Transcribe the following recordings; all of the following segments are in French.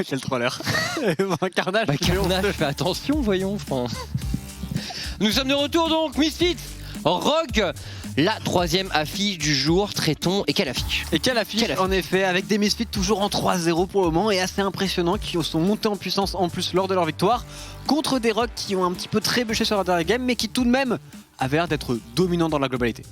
Quel troller. Carnage, Carnage, fais attention, voyons. Nous sommes de retour donc, Misfits, Rogue, la troisième affiche du jour. Traitons, et quelle affiche? En effet, avec des Misfits toujours en 3-0 pour le moment et assez impressionnants, qui sont montés en puissance en plus lors de leur victoire contre des Rogues qui ont un petit peu trébuché sur leur dernier game, mais qui tout de même avaient l'air d'être dominants dans la globalité.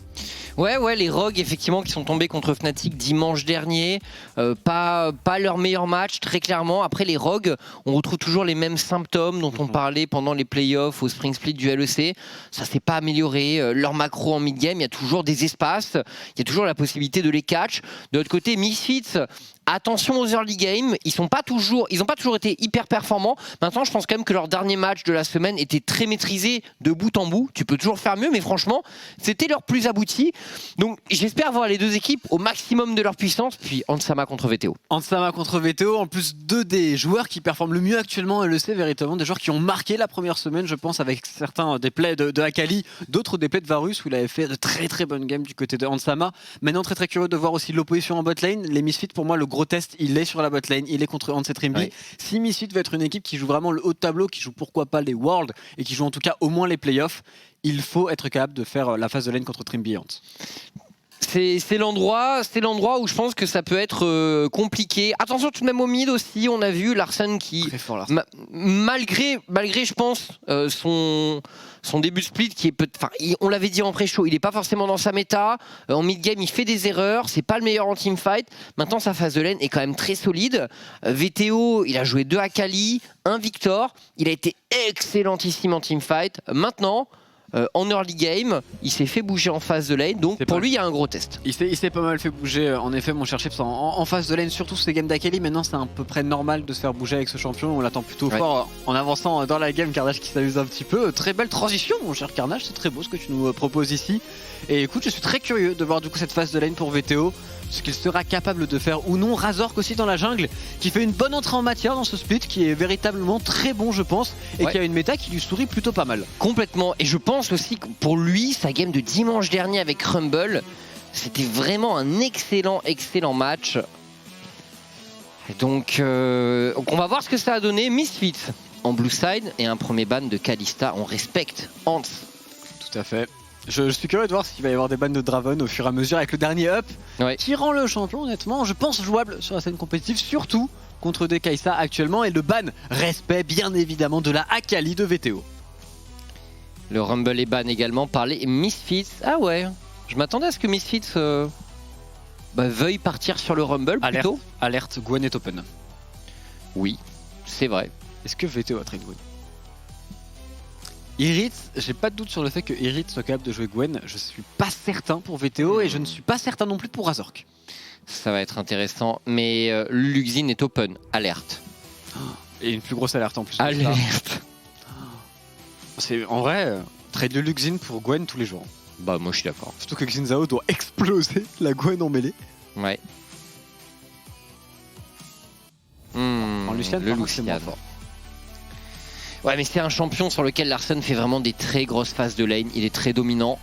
Ouais, les Rogues effectivement qui sont tombés contre Fnatic dimanche dernier, pas leur meilleur match très clairement. Après les Rogues, on retrouve toujours les mêmes symptômes dont on parlait pendant les playoffs au Spring Split du LEC. Ça s'est pas amélioré, leur macro en mid-game, il y a toujours des espaces, il y a toujours la possibilité de les catch. De l'autre côté, Misfits, attention aux early games, ils n'ont pas toujours été hyper performants. Maintenant, je pense quand même que leur dernier match de la semaine était très maîtrisé de bout en bout. Tu peux toujours faire mieux, mais franchement, c'était leur plus abouti. Donc, j'espère voir les deux équipes au maximum de leur puissance. Puis, Ansama contre VTO. Ansama contre VTO, en plus deux des joueurs qui performent le mieux actuellement LEC, véritablement des joueurs qui ont marqué la première semaine, je pense, avec certains des plays de Akali, d'autres des plays de Varus, où il avait fait de très très bonnes games du côté de Ansama. Maintenant, très très curieux de voir aussi l'opposition en bot lane. Les Misfits, pour moi, le gros test, il est sur la bot lane, il est contre Ansem Trimby. Ouais. Si Misfits veut être une équipe qui joue vraiment le haut de tableau, qui joue pourquoi pas les Worlds et qui joue en tout cas au moins les playoffs, il faut être capable de faire la phase de lane contre Trimby et Ant. C'est l'endroit où je pense que ça peut être compliqué. Attention tout de même au mid aussi, on a vu Larsen qui, malgré je pense, son début de split qui est on l'avait dit en pré-show, il n'est pas forcément dans sa méta. En mid-game, il fait des erreurs, c'est pas le meilleur en teamfight. Maintenant, sa phase de lane est quand même très solide. VTO, il a joué 2 Akali, 1 Victor. Il a été excellentissime en teamfight. Maintenant, en early game, il s'est fait bouger en phase de lane, donc pour lui il y a un gros test. Il s'est pas mal fait bouger, en effet, mon cher Chips, en phase de lane, surtout ces games d'Akali. Maintenant c'est à peu près normal de se faire bouger avec ce champion, on l'attend plutôt fort en avançant dans la game. Carnage qui s'amuse un petit peu, très belle transition mon cher Carnage, c'est très beau ce que tu nous proposes ici. Et écoute, je suis très curieux de voir du coup cette phase de lane pour VTO, ce qu'il sera capable de faire ou non. Razork aussi dans la jungle, qui fait une bonne entrée en matière dans ce split, qui est véritablement très bon je pense, et qui a une méta qui lui sourit plutôt pas mal. Complètement, et je pense aussi que pour lui, sa game de dimanche dernier avec Rumble, c'était vraiment un excellent match. Donc on va voir ce que ça a donné. Misfits en blue side et un premier ban de Kalista, on respecte Hans. Tout à fait. Je suis curieux de voir s'il va y avoir des bans de Draven au fur et à mesure avec le dernier up qui rend le champion honnêtement, je pense, jouable sur la scène compétitive, surtout contre des Kai'Sa actuellement, et le ban respect bien évidemment de la Akali de VTO. Le Rumble est ban également par les Misfits. Ah ouais, je m'attendais à ce que Misfits veuille partir sur le Rumble plutôt. Alerte, Gwen est open. Oui, c'est vrai. Est-ce que VTO a trade Gwen? Irit, j'ai pas de doute sur le fait que Irit soit capable de jouer Gwen. Je suis pas certain pour VTO et je ne suis pas certain non plus pour Razork. Ça va être intéressant, mais Luxin est open, alerte. Et une plus grosse alerte en plus. Alerte. C'est en vrai, trade le Luxin pour Gwen tous les jours. Bah moi je suis d'accord. Surtout que Xin Zhao doit exploser la Gwen en mêlée. Ouais. En Lucian, le Lucian. Ouais, mais c'est un champion sur lequel Larsen fait vraiment des très grosses phases de lane. Il est très dominant.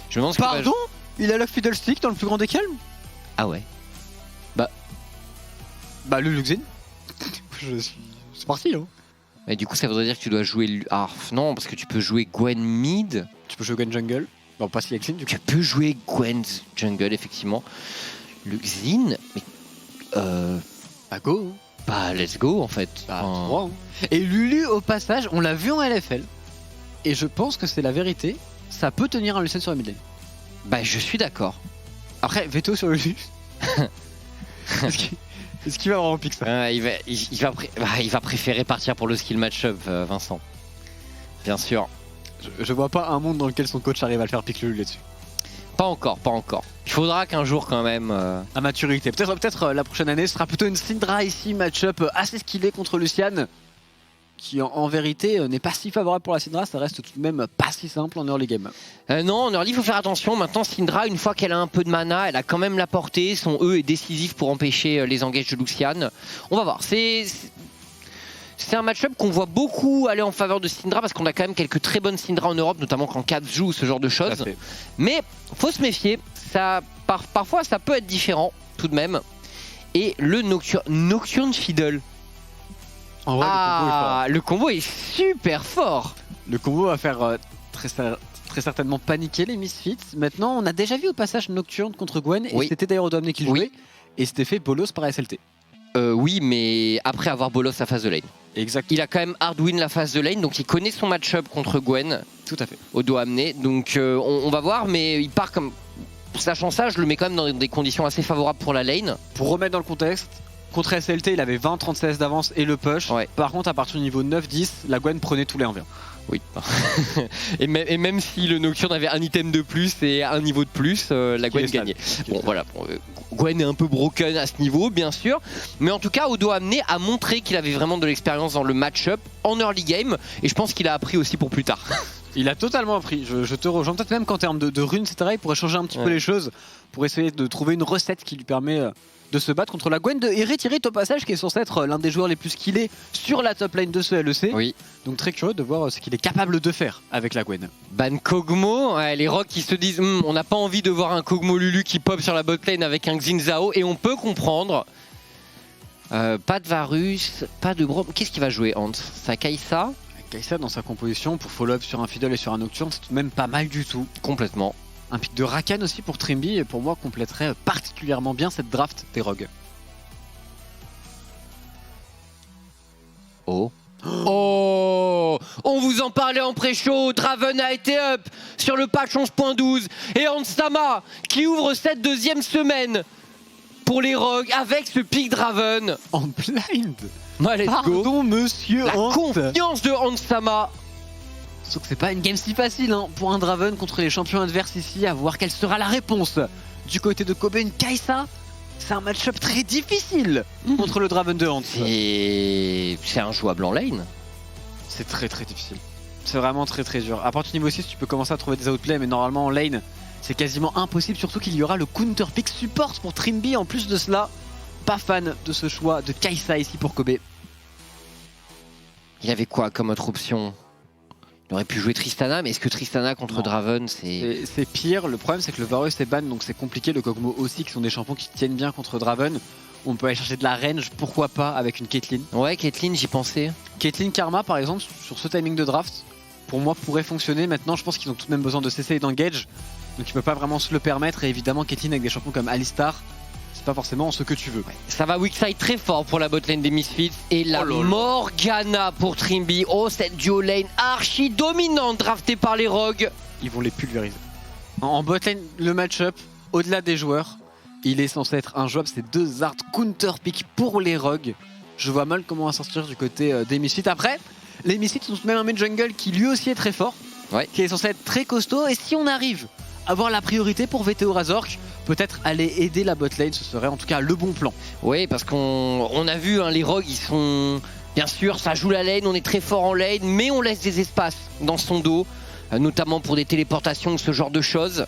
Je me demande Pardon, il a la Fiddlestick dans le plus grand des calmes. Ah ouais. Bah le Luxin. C'est parti hein. Mais du coup ça voudrait dire que tu dois jouer... Ah non, parce que tu peux jouer Gwen mid. Tu peux jouer Gwen jungle. Bon, pas si Xin du coup. Tu peux jouer Gwen jungle effectivement. Luxin, mais... Bah go. Bah let's go en fait. Hein. Et Lulu au passage, on l'a vu en LFL. Et je pense que c'est la vérité. Ça peut tenir un Lucien sur la mid lane. Bah je suis d'accord. Après, veto sur Lulu. Est-ce qu'il va vraiment pick ça? Il va préférer partir pour le skill match-up, Vincent. Bien sûr. Je vois pas un monde dans lequel son coach arrive à le faire pick Lulu là-dessus. Pas encore. Il faudra qu'un jour quand même... À maturité. Peut-être la prochaine année, ce sera plutôt une Syndra ici, match-up assez skillé contre Lucian. Qui en vérité n'est pas si favorable pour la Syndra, ça reste tout de même pas si simple en early game. Non, en early il faut faire attention. Maintenant Syndra, une fois qu'elle a un peu de mana, elle a quand même la portée. Son E est décisif pour empêcher les engages de Lucian. On va voir, c'est un match-up qu'on voit beaucoup aller en faveur de Syndra, parce qu'on a quand même quelques très bonnes Syndra en Europe, notamment quand Caps joue ce genre de choses. Mais faut se méfier, parfois ça peut être différent tout de même. et le Nocturne Fiddle. En vrai, Le combo est super fort. le combo va faire très certainement paniquer les Misfits. Maintenant, on a déjà vu au passage Nocturne contre Gwen, et Oui. c'était d'ailleurs Odoamne qui le Oui. jouait, et c'était fait bolos par SLT. Oui, mais après avoir bolos sa phase de lane. Exact, Il a quand même hard win la phase de lane, donc il connaît son match-up contre Gwen tout à fait. au dos amené. Donc on va voir, mais il part comme... Sachant ça, je le mets quand même dans des conditions assez favorables pour la lane. Pour remettre dans le contexte, contre SLT, il avait 20-30 CS d'avance et le push. Ouais. Par contre, à partir du niveau 9-10, la Gwen prenait tous les 1v1. Oui. et même si le Nocturne avait un item de plus et un niveau de plus, la Gwen gagnait. Bon voilà, Gwen est un peu broken à ce niveau, bien sûr. Mais en tout cas, Odo amené a montré qu'il avait vraiment de l'expérience dans le match-up en early game. Et je pense qu'il a appris aussi pour plus tard. Il a totalement appris, je te rejoins. Peut-être même qu'en termes de runes, etc., il pourrait changer un petit peu les choses pour essayer de trouver une recette qui lui permet de se battre contre la Gwen de Eret au passage, qui est censé être l'un des joueurs les plus skillés sur la top lane de ce LEC. Oui. Donc très curieux de voir ce qu'il est capable de faire avec la Gwen. Ban Kog'Maw, les rocks qui se disent on n'a pas envie de voir un Kog'Maw Lulu qui pop sur la bot lane avec un Xin Zhao, et on peut comprendre. Pas de Varus, pas de Braum. Qu'est-ce qu'il va jouer, Hans? Ça Kai'Sa? Kai'Sa dans sa composition pour follow-up sur un Fiddle et sur un Nocturne, c'est tout de même pas mal du tout. Complètement. Un pic de Rakan aussi pour Trimby, et pour moi compléterait particulièrement bien cette draft des Rogues. Oh. Oh, on vous en parlait en pré-show, Draven a été up sur le patch 11.12 et Hansama qui ouvre cette deuxième semaine pour les Rogues avec ce pick Draven. En blind. Let's go. Pardon monsieur La Hans. confiance de Hansama. Sauf que c'est pas une game si facile hein, pour un Draven contre les champions adverses ici, à voir quelle sera la réponse. Du côté de Kobe, une Kai'Sa, c'est un match-up très difficile contre le Draven de Hans. C'est injouable en lane. C'est très difficile. C'est vraiment très dur. À partir du niveau 6, tu peux commencer à trouver des outplays, mais normalement en lane, c'est quasiment impossible, surtout qu'il y aura le counter pick support pour Trimby en plus de cela. Pas fan de ce choix de Kai'Sa ici pour Kobe. Il avait quoi comme autre option? Il aurait pu jouer Tristana, mais est-ce que Tristana contre Draven, c'est pire. Le problème, c'est que le Varus est ban, donc c'est compliqué. Le Kog'Maw aussi, qui sont des champions qui tiennent bien contre Draven. On peut aller chercher de la range, pourquoi pas, avec une Caitlyn. Ouais, Caitlyn, j'y pensais. Caitlyn Karma, par exemple, sur ce timing de draft, pour moi, pourrait fonctionner. Maintenant, je pense qu'ils ont tout de même besoin de CC et d'engage, donc ils peuvent pas vraiment se le permettre. Et évidemment, Caitlyn avec des champions comme Alistar, c'est pas forcément ce que tu veux. Ça va weakside très fort pour la botlane des Misfits. Et la Morgana pour Trimby. Oh, cette duo lane archi dominante draftée par les Rogues. Ils vont les pulvériser. En botlane, le match-up, au-delà des joueurs, il est censé être injouable. C'est deux hard counter pick pour les Rogues. Je vois mal comment on va sortir du côté des Misfits. Après, les Misfits ont tout de même un mid jungle qui lui aussi est très fort, qui est censé être très costaud. Et si on arrive à avoir la priorité pour VTO Razork, peut-être aller aider la botlane, ce serait en tout cas le bon plan. Oui, parce qu'on a vu, hein, les Rogues, ils sont... Bien sûr, ça joue la lane, on est très fort en lane, mais on laisse des espaces dans son dos, notamment pour des téléportations ou ce genre de choses.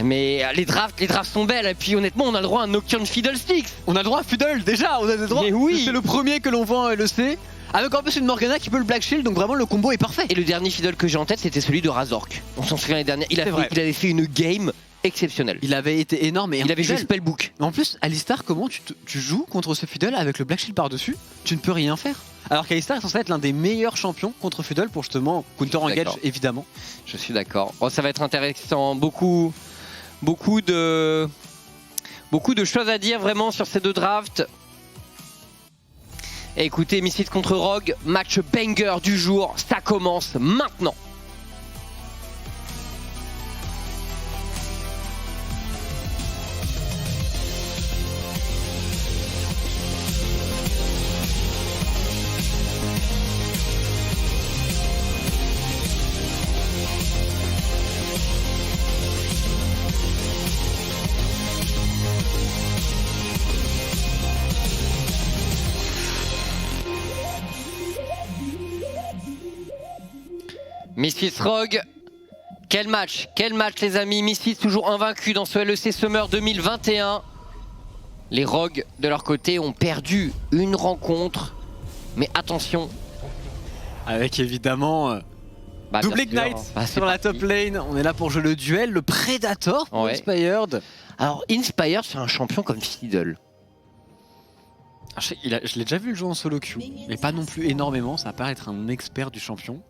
Mais les drafts sont belles, et puis honnêtement, on a le droit à un Nocturne Fiddlesticks. On a le droit à Fiddle, déjà, on a le droit. Mais oui. C'est le premier que l'on voit en LEC. Avec en plus une Morgana qui peut le Black Shield, donc vraiment le combo est parfait. Et le dernier Fiddle que j'ai en tête, c'était celui de Razork. On s'en souvient les derniers. Il avait fait une game exceptionnelle. Il avait été énorme. Et il avait joué Spellbook. En plus, Alistar, comment tu joues contre ce Fiddle avec le Black Shield par-dessus? Tu ne peux rien faire. Alors qu'Alistar est censé être l'un des meilleurs champions contre Fiddle pour justement counter engage, évidemment. Je suis d'accord. Oh, ça va être intéressant. Beaucoup de choses à dire vraiment sur ces deux drafts. Et écoutez, Misfits contre Rogue, match banger du jour, ça commence maintenant. Misfits Rogue, quel match les amis. Misfits toujours invaincus dans ce LEC Summer 2021. Les Rogues de leur côté ont perdu une rencontre, mais attention. Avec évidemment double Ignite sur la top lane. On est là pour jouer le duel, le Predator pour Inspired. Alors Inspired, c'est un champion comme Fiddle. Je l'ai déjà vu le jouer en solo queue, mais pas non plus énormément, ça va pas être un expert du champion.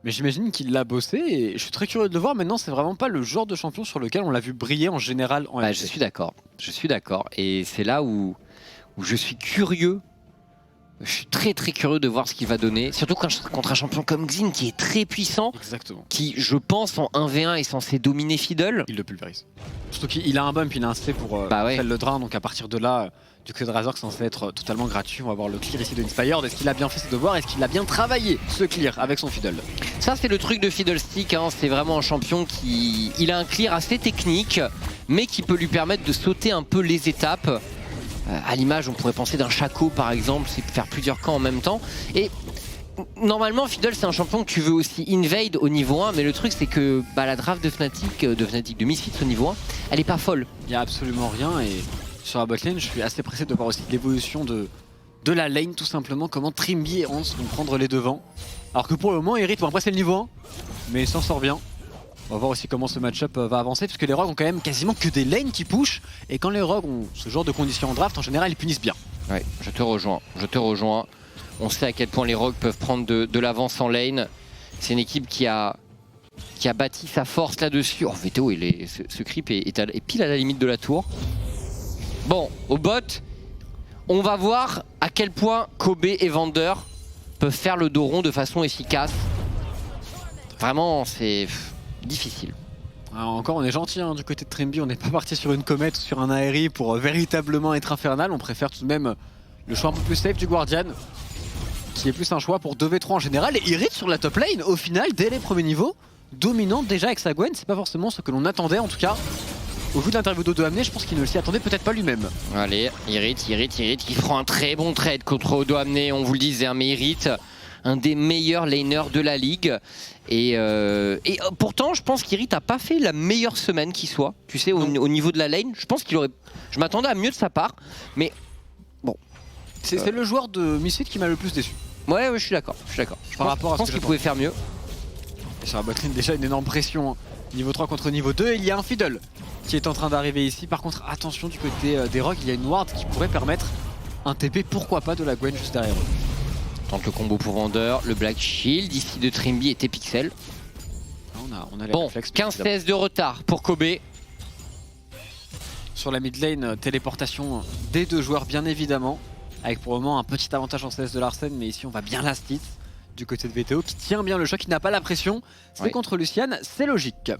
Mais j'imagine qu'il l'a bossé et je suis très curieux de le voir. Maintenant, c'est vraiment pas le genre de champion sur lequel on l'a vu briller en général en Bah, LCS. je suis d'accord. Et c'est là où je suis curieux. Je suis très très curieux de voir ce qu'il va donner. Surtout contre un champion comme Xin qui est très puissant, Exactement. qui, je pense, en 1v1 est censé dominer Fiddle. Il le pulvérise. Surtout qu'il a un bump, il a un C pour faire le drain. Donc à partir de là, du côté de Razork, c'est censé être totalement gratuit. On va voir le clear ici de Inspired. Est-ce qu'il a bien fait ses devoirs? Est-ce qu'il a bien travaillé ce clear avec son Fiddle? Ça, c'est le truc de Fiddlestick. Hein. C'est vraiment un champion qui il a un clear assez technique, mais qui peut lui permettre de sauter un peu les étapes. À l'image, on pourrait penser d'un Shaco par exemple, c'est faire plusieurs camps en même temps. Et normalement, Fiddle, c'est un champion que tu veux aussi invade au niveau 1, mais le truc, c'est que la draft de Fnatic, de Misfits au niveau 1, elle est pas folle. Il n'y a absolument rien. Et sur la botlane, je suis assez pressé de voir aussi l'évolution de la lane, tout simplement. Comment Trimby et Hans vont prendre les devants. Alors que pour le moment, Irit, après c'est le niveau 1, mais il s'en sort bien. On va voir aussi comment ce match-up va avancer, puisque les rogues ont quand même quasiment que des lanes qui pushent. Et quand les rogues ont ce genre de conditions en draft, en général, ils punissent bien. Ouais, je te rejoins. On sait à quel point les rogues peuvent prendre de l'avance en lane. C'est une équipe qui a bâti sa force là-dessus. Oh, VTO, ce creep est pile à la limite de la tour. Bon, au bot, on va voir à quel point Kobe et Vander peuvent faire le dos rond de façon efficace. Vraiment, c'est difficile. Alors encore, on est gentil du côté de Trimby, on n'est pas parti sur une comète ou sur un aéri pour véritablement être infernal. On préfère tout de même le choix un peu plus safe du Guardian, qui est plus un choix pour 2v3 en général. Et Irit sur la top lane, au final, dès les premiers niveaux, dominant déjà avec sa Gwen. C'est pas forcément ce que l'on attendait en tout cas. Au vu de l'interview d'Odoamne, je pense qu'il ne s'y attendait peut-être pas lui-même. Allez, Irit qui prend un très bon trade contre Odoamne, on vous le disait, mais Irit, un des meilleurs laners de la ligue. Et pourtant, je pense qu'Irit n'a pas fait la meilleure semaine qui soit. Tu sais, au niveau de la lane, je pense qu'il aurait. Je m'attendais à mieux de sa part, mais bon. C'est le joueur de Misfit qui m'a le plus déçu. Ouais, je suis d'accord. Je pense qu'il pouvait faire mieux. Et sur la botlane, déjà une énorme pression. Niveau 3 contre niveau 2, il y a un Fiddle qui est en train d'arriver ici. Par contre, attention du côté des rogues, il y a une ward qui pourrait permettre un TP, pourquoi pas, de la Gwen juste derrière eux. Tente le combo pour Vander, le Black Shield ici de Trimby était Pixel. On a les bon, réflexes, 15-16 de retard pour Kobe. Sur la mid lane, téléportation des deux joueurs bien évidemment. Avec pour le moment un petit avantage en CS de Larsen, mais ici on va bien last hit du côté de VTO qui tient bien le choc, qui n'a pas la pression. C'est contre Lucian, c'est logique.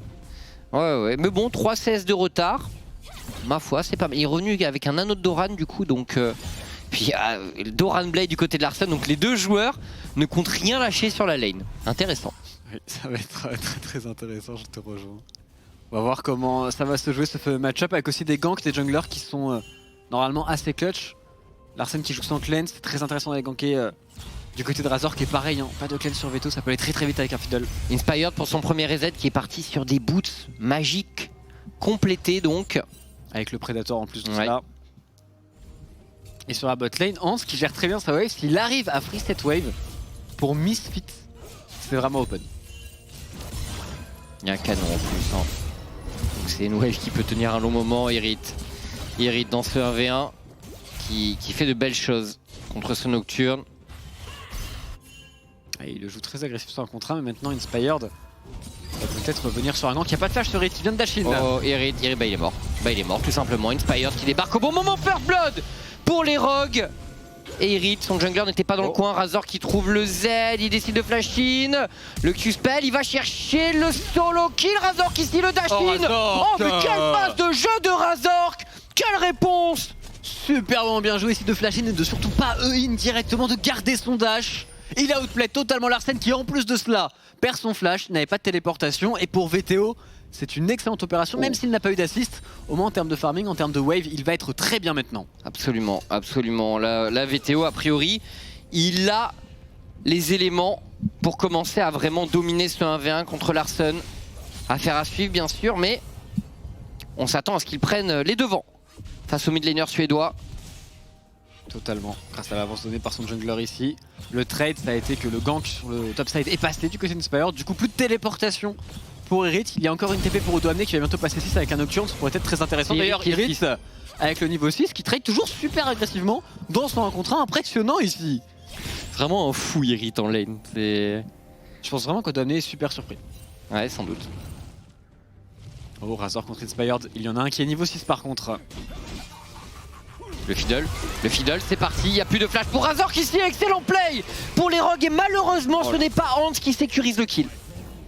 Ouais, mais bon, 3-16 de retard. Ma foi, c'est pas mal. Il est revenu avec un anneau de Doran du coup, donc... Puis le Doran Blade du côté de Larsen, donc les deux joueurs ne comptent rien lâcher sur la lane. Intéressant. Oui, ça va être très très intéressant, je te rejoins. On va voir comment ça va se jouer ce match-up avec aussi des ganks, des junglers qui sont normalement assez clutch. Larsen qui joue sans cleanse, c'est très intéressant d'aller ganker du côté de Razork qui est pareil, pas de cleanse sur Veto, ça peut aller très très vite avec un Fiddle. Inspired pour son premier reset qui est parti sur des boots magiques complétés donc. Avec le Predator en plus de cela. Et sur la bot lane, Hans qui gère très bien sa wave, s'il arrive à free cette wave pour Misfit, c'est vraiment open. Il y a un canon en plus. Donc c'est une wave qui peut tenir un long moment. Irit dans ce 1v1 qui fait de belles choses contre ce Nocturne. Et il le joue très agressif sur un contre 1, mais maintenant Inspired va peut-être revenir sur un gank. Il n'y a pas de flash sur Irit, il vient de dash in. Oh, Irit, il est mort. Il est mort tout simplement. Inspired qui débarque au bon moment. First Blood pour les rogues. Et Irit, son jungler n'était pas dans le coin. Razork qui trouve le Z, il décide de flash in. Le Q-spell, il va chercher le solo kill. Razork ici, le dash in. Oh, mais quelle phase de jeu de Razork. Quelle réponse. Superbement bien joué ici de flash in et de surtout pas E-in directement, de garder son dash. Il a outplay totalement Larsen qui en plus de cela perd son flash, n'avait pas de téléportation. Et pour VTO, c'est une excellente opération, même s'il n'a pas eu d'assist. Au moins en termes de farming, en termes de wave, il va être très bien maintenant. Absolument, absolument. La VTO, a priori, il a les éléments pour commencer à vraiment dominer ce 1v1 contre Larsen. Affaire à suivre bien sûr, mais on s'attend à ce qu'il prenne les devants face au mid laner suédois. Totalement, grâce à l'avance donnée par son jungler ici. Le trade, ça a été que le gank sur le topside est passé du côté d'Inspired. Du coup, plus de téléportation pour Irit. Il y a encore une TP pour Odoamne qui va bientôt passer 6 avec un Nocturne. Ça pourrait être très intéressant. D'ailleurs, Irit avec le niveau 6 qui trade toujours super agressivement dans son 1 contre 1 impressionnant ici. Vraiment un fou Irit en lane. Je pense vraiment qu'Odomné est super surpris. Ouais, sans doute. Oh, Razor contre Inspired, il y en a un qui est niveau 6 par contre. Le fiddle, c'est parti, il n'y a plus de flash pour Razor qui ici, excellent play pour les Rogues et malheureusement ce n'est pas Hans qui sécurise le kill.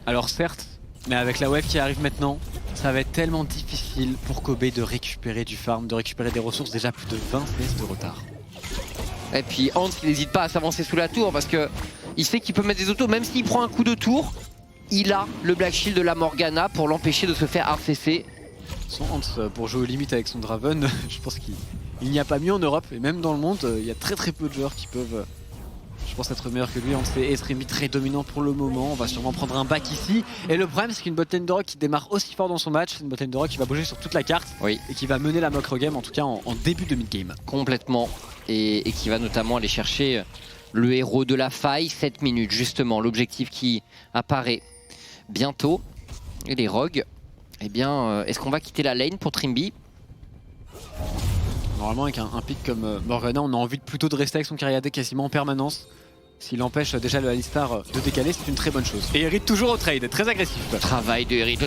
Alors certes, mais avec la wave qui arrive maintenant, ça va être tellement difficile pour Kobe de récupérer du farm, de récupérer des ressources, déjà plus de 20 CS de retard. Et puis Hans il n'hésite pas à s'avancer sous la tour parce que il sait qu'il peut mettre des autos, même s'il prend un coup de tour, il a le Black Shield de la Morgana pour l'empêcher de se faire RCC. Son Hans pour jouer aux limites avec son Draven, je pense qu'il n'y a pas mieux en Europe et même dans le monde, il y a très peu de joueurs qui peuvent, je pense, être meilleurs que lui. Hans est Streamy très dominant pour le moment, on va sûrement prendre un back ici. Et le problème c'est qu'une botlane de Rogue qui démarre aussi fort dans son match, c'est une botlane de Rogue qui va bouger sur toute la carte et qui va mener la Mokro game en tout cas en début de mid-game. Complètement, et qui va notamment aller chercher le héros de la faille, 7 minutes justement, l'objectif qui apparaît bientôt. Et les Rogues, eh bien, est-ce qu'on va quitter la lane pour Trimby? Normalement avec un pick comme Morgana, on a envie plutôt de rester avec son Kyriadé quasiment en permanence. S'il empêche déjà le Alistar de décaler, c'est une très bonne chose. Et Irit toujours au trade, très agressif. Le travail de Irit,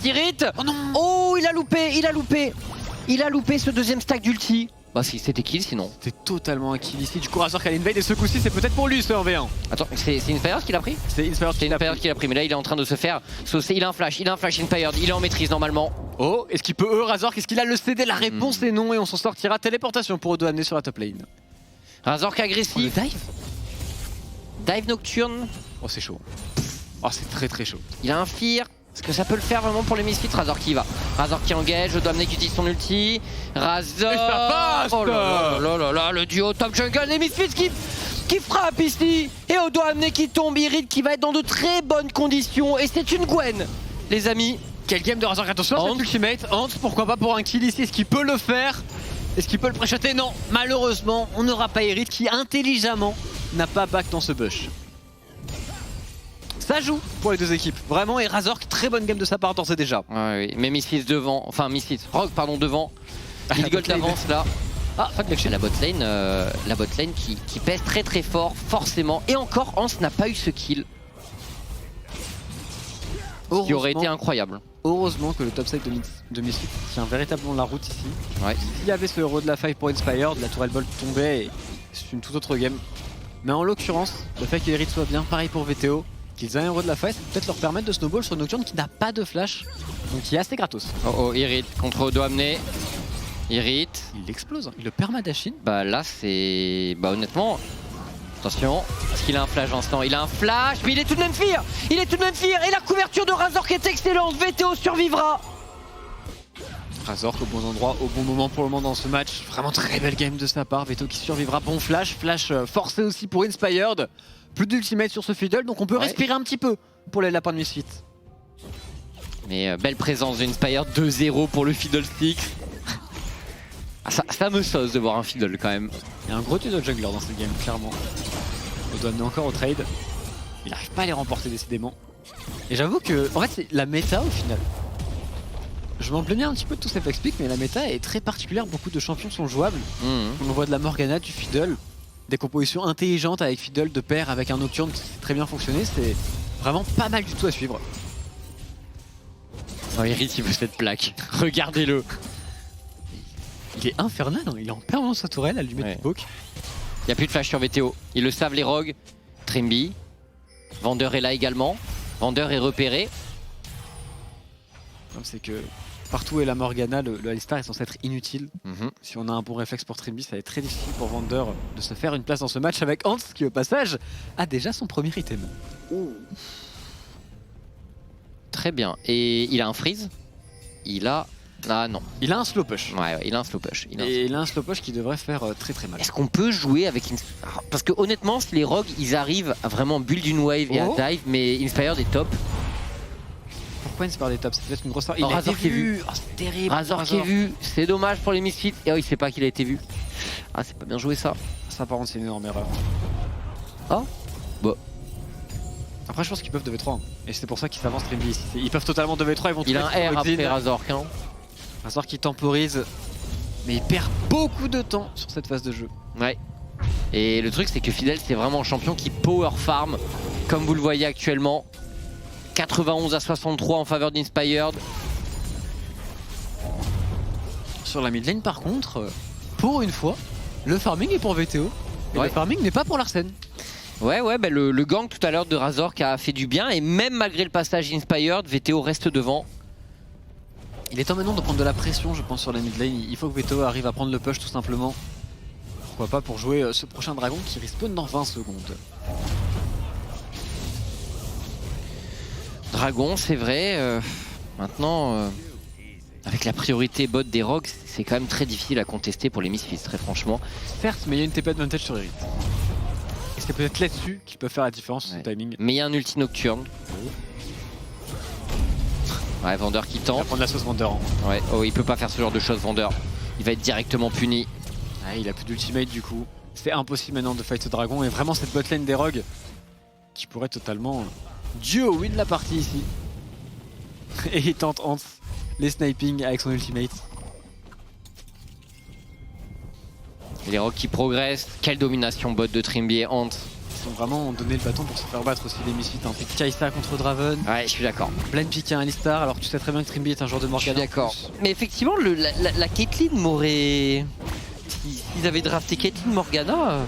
Irit. Oh non! Oh, il a loupé ce deuxième stack d'ulti. Bah si, c'était kill sinon. C'est totalement un kill ici, du coup Razor qui a l'invade et ce coup-ci c'est peut-être pour lui ce 1v1. Attends, c'est Inspired qui l'a pris? C'est Inspired qui l'a pris, mais là il est en train de se faire saucer, il a un flash Inspired, il est en maîtrise normalement. Oh, est-ce qu'il peut Razor, qu'est-ce qu'il a le CD? La réponse est non et on s'en sortira. Téléportation pour Odo amener sur la top lane. Razor qui est agressif. Oh, Dive nocturne. Oh c'est chaud. Oh c'est très chaud. Il a un fear. Est-ce que ça peut le faire vraiment pour les Misfits? Razor qui y va. Razor qui engage, Odoamne qui utilise son ulti. Razor. Et ça passe! Oh là là, le duo top jungle, les Misfits qui frappe ici. Et Odoamne qui tombe, Irit qui va être dans de très bonnes conditions. Et c'est une Gwen, les amis. Quel game de Razor, attention à cet ultimate. Hans, pourquoi pas pour un kill ici? Est-ce qu'il peut le faire? Est-ce qu'il peut le pré-shotter? Non, malheureusement, on n'aura pas Irit qui intelligemment n'a pas back dans ce bush. Ça joue pour les deux équipes, vraiment, et Razor, très bonne game de sa part d'ores et déjà. Ouais, oui, mais Misfits devant, enfin Misfits, Rogue pardon devant. Il Gold avance là. Ah, la bot lane qui pèse très fort, forcément. Et encore, Hans n'a pas eu ce kill. Ce qui aurait été incroyable. Heureusement que le topside de Misfits tient véritablement la route ici. Ouais. S'il y avait ce héros de la faille pour Inspired, la tourelle bolt tombait et c'est une toute autre game. Mais en l'occurrence, le fait qu'Irit soit bien, pareil pour VTO, qu'ils aient un héros de la faille, ça peut peut-être leur permettre de snowball sur Nocturne qui n'a pas de flash, donc qui est assez gratos. Oh, Irit contre Odoamne. Irit. Il l'explose, il le permadashin. Bah là c'est... Bah honnêtement... Attention, est-ce qu'il a un flash instant? Il a un flash, mais il est tout de même fear. Et la couverture de Razor qui est excellente. VTO survivra. Razor au bon endroit, au bon moment pour le moment dans ce match. Vraiment très belle game de sa part. VTO qui survivra. Bon flash forcé aussi pour Inspired. Plus d'ultimate sur ce fiddle, donc on peut respirer un petit peu pour les lapins de Misfits. Mais belle présence d'Inspired, 2-0 pour le Fiddlestick. Ça me sauce de voir un fiddle quand même. Il y a un gros duo de jungler dans cette game, clairement. On doit amener encore au trade. Il n'arrive pas à les remporter décidément. Et j'avoue que, en fait, c'est la méta au final. Je m'en plaignais un petit peu de tout cet explique, mais la méta est très particulière. Beaucoup de champions sont jouables. On voit de la Morgana, du fiddle, des compositions intelligentes avec fiddle de pair, avec un nocturne qui sait très bien fonctionner. C'est vraiment pas mal du tout à suivre. Oh, Irit il veut cette plaque. Regardez-le. Il est infernal, hein. Il est en permanence sa tourelle, à lui mettre du poke. Il n'y a plus de flash sur VTO. Ils le savent les Rogues. Trimby. Vendeur est là également. Vendeur est repéré. C'est que partout où est la Morgana, le Alistar est censé être inutile. Si on a un bon réflexe pour Trimby, ça va être très difficile pour Vendeur de se faire une place dans ce match avec Hans qui au passage a déjà son premier item. Très bien. Et il a un freeze. Il a... Ah non. Il a un slow push. Ouais, il a un slow push. Il a un slow push qui devrait faire très mal. Est-ce qu'on peut jouer avec... Parce que honnêtement, les Rogues, ils arrivent à vraiment build une wave et à dive, mais Inspired est top. Pourquoi Inspired est top? C'est peut-être une grosse... Il Razor qui est vu. Oh, c'est terrible. Razor qui est vu. C'est dommage pour les Misfits. Et oh, il sait pas qu'il a été vu. Ah, c'est pas bien joué ça. Ça par contre c'est une énorme erreur. Oh bah. Après je pense qu'ils peuvent 2v3 hein. Et c'est pour ça qu'ils s'avancent Trimby ici. Ils peuvent totalement 2v3, ils vont... Il a un R après Razor, hein. Razor qui temporise, mais il perd beaucoup de temps sur cette phase de jeu. Ouais. Et le truc c'est que Fidel c'est vraiment un champion qui power farm, comme vous le voyez actuellement. 91 à 63 en faveur d'Inspired. Sur la mid lane par contre, pour une fois, le farming est pour VTO. Et Ouais. le farming n'est pas pour Larsen. Ouais, bah le gang tout à l'heure de Razor qui a fait du bien. Et même malgré le passage Inspired, VTO reste devant. Il est temps maintenant de prendre de la pression, je pense, sur la mid lane. Il faut que VTO arrive à prendre le push tout simplement. Pourquoi pas pour jouer ce prochain dragon qui respawn dans 20 secondes. Dragon, c'est vrai. Maintenant, avec la priorité bot des Rogues, c'est quand même très difficile à contester pour les Misfits, très franchement. Certes, mais il y a une TP advantage sur Irit. Et c'est peut-être là-dessus qu'il peut faire la différence, Ouais. ce timing. Mais il y a un ulti nocturne. Ouais, Vendeur qui Il va tente. prendre la sauce vendeur. Ouais, oh, il peut pas faire ce genre de choses, Vendeur. Il va être directement puni. Ah, il a plus d'ultimate du coup. C'est impossible maintenant de fight ce dragon. Et vraiment cette botlane des Rogues qui pourrait totalement duo win la partie ici. Et il tente Hans les sniping avec son ultimate. Et les Rogues qui progressent. Quelle domination bot de Trimby et Ant. Ils ont vraiment donné le bâton pour se faire battre aussi les Misfits. Un pick Kai'Sa contre Draven. Ouais, je suis d'accord. Blind pick à Alistar alors que tu sais très bien que Trimby est un joueur de Je suis Morgana. d'accord. Mais effectivement, la Caitlyn m'aurait... S'ils avaient drafté Caitlyn Morgana...